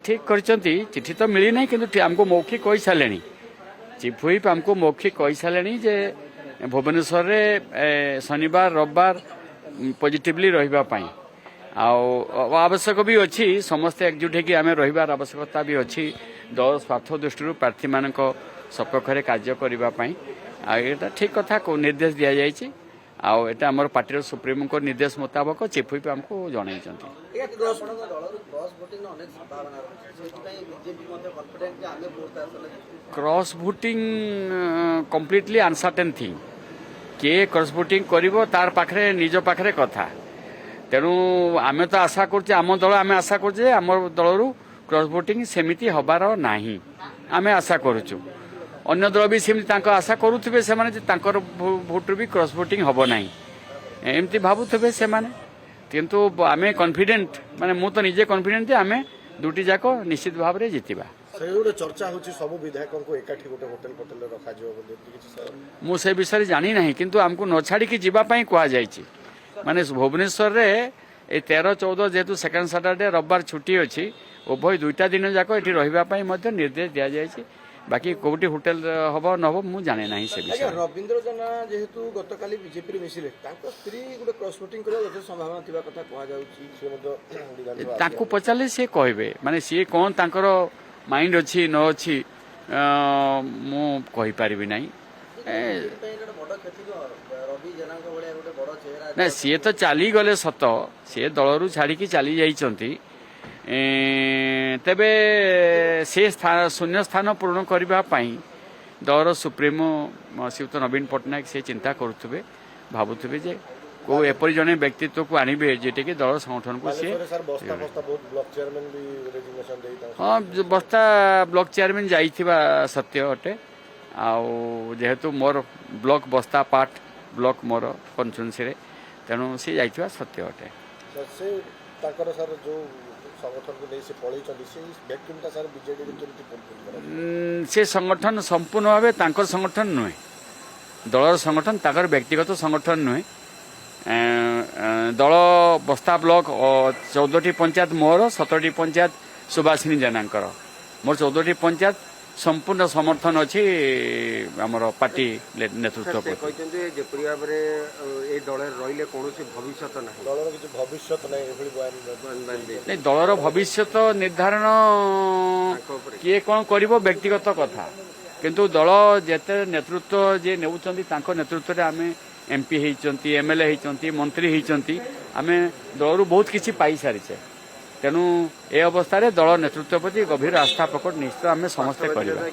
ठीक कर चिठी तो मिली ना कि आमको मौखिक कही सारे चीफ व्हिप आमको मौखिक कही सारे जे भुवनेश्वर रे शनिवार रविवार पॉजिटिवली रही आवश्यक भी अच्छी समस्ते एकजुट होकर रही आवश्यकता भी अच्छी दल स्वार्थ दृष्टि प्रार्थी मान सपक्ष कार्य करने यहाँ ठीक कथा को निर्देश दि जाए आटा आम पार्टी सुप्रीमो को निर्देश मुताबक चीफ व्हिप आमको जन cross voting completely uncertain thing किए क्रॉस भोटिंग करिवो तार पाखरे निज पाखरे कथा तेणु आम तो आशा करछे आम दल आम आशा करछे आम दल क्रॉस भोटिंग सेमिति हबार नाही आम आशा करूछु अन्य दल भी सेमती आशा करुवे से भोट भी क्रॉस भोटिंग हम ना एमती भावुवे से किंतु आम कॉन्फिडेंट माने मु तो निजे कॉन्फिडेंट आम दुटी जाक निश्चित भाव में जीतवा चर्चा होची सब विधायकों को एकाठी गोटे होटल पटेल रखा मु से विषय जानी ना किंतु आमको न छाड़ी जावाई कहुई माने भुवनेश्वर रे 13-14 जेहेतु सेकेंड सैटरडे रविवार छुट्टी अच्छी उभय दुईटा दिन जाक ये रही निर्देश दि जाए बाकी कोटी होटेल हम न हम मुझे जाने ना से विषय रवींद्र जना जेहेतु गतकाली बीजेपी मिसिले स्त्री गोटे क्रॉस भोटिंग करने संभावना थिबा कथा कहा जाउची पचारे सी कहे माने सी कौन तांकर माइंड अच्छी न अच्छी मु कहि पारिबि नाही ना सी तो चली गले सत सी दल रू छाड़ी चली जाइछंती तेबे से शून्य स्थान पूर्ण करने दल सुप्रीमो श्रीयुत नवीन पट्टनायक से चिंता करुवे भावुवे जे को एपरी जने व्यक्तित्व को आनिबे जेटे कि दल संगठन को सी हाँ बस्ता ब्लॉक चेयरमैन जाइथिबा सत्य अटे जेहेतु मोर ब्लॉक बस्ता पार्ट ब्लॉक मोर कन्स्टिट्यूएंसी रे तेणु सी जाइथिबा सत्य अटे से संगठन संपूर्ण भाव संगठन नुहे दलर संगठन ताकर व्यक्तिगत संगठन नुहे दल बस्ता ब्लॉक 14टी पंचायत मोर 17टी पंचायत सुभाषिनी जेनांकर मोर 14टी पंचायत संपूर्ण समर्थन अच्छी आमर पार्टी नेतृत्व दलर भविष्य निर्धारण किए कौन कर व्यक्तिगत कथा किंतु दल जेते नेतृत्व जे नेउचंती नेतृत्व रे आमे एमपी होती एमएलए होती मंत्री होती आम दलू बहुत किसी पाई सारी तेणु ए अवस्था दल नेतृत्व प्रति गभीर आस्था प्रकट निश्चित आम समस्ते करवा।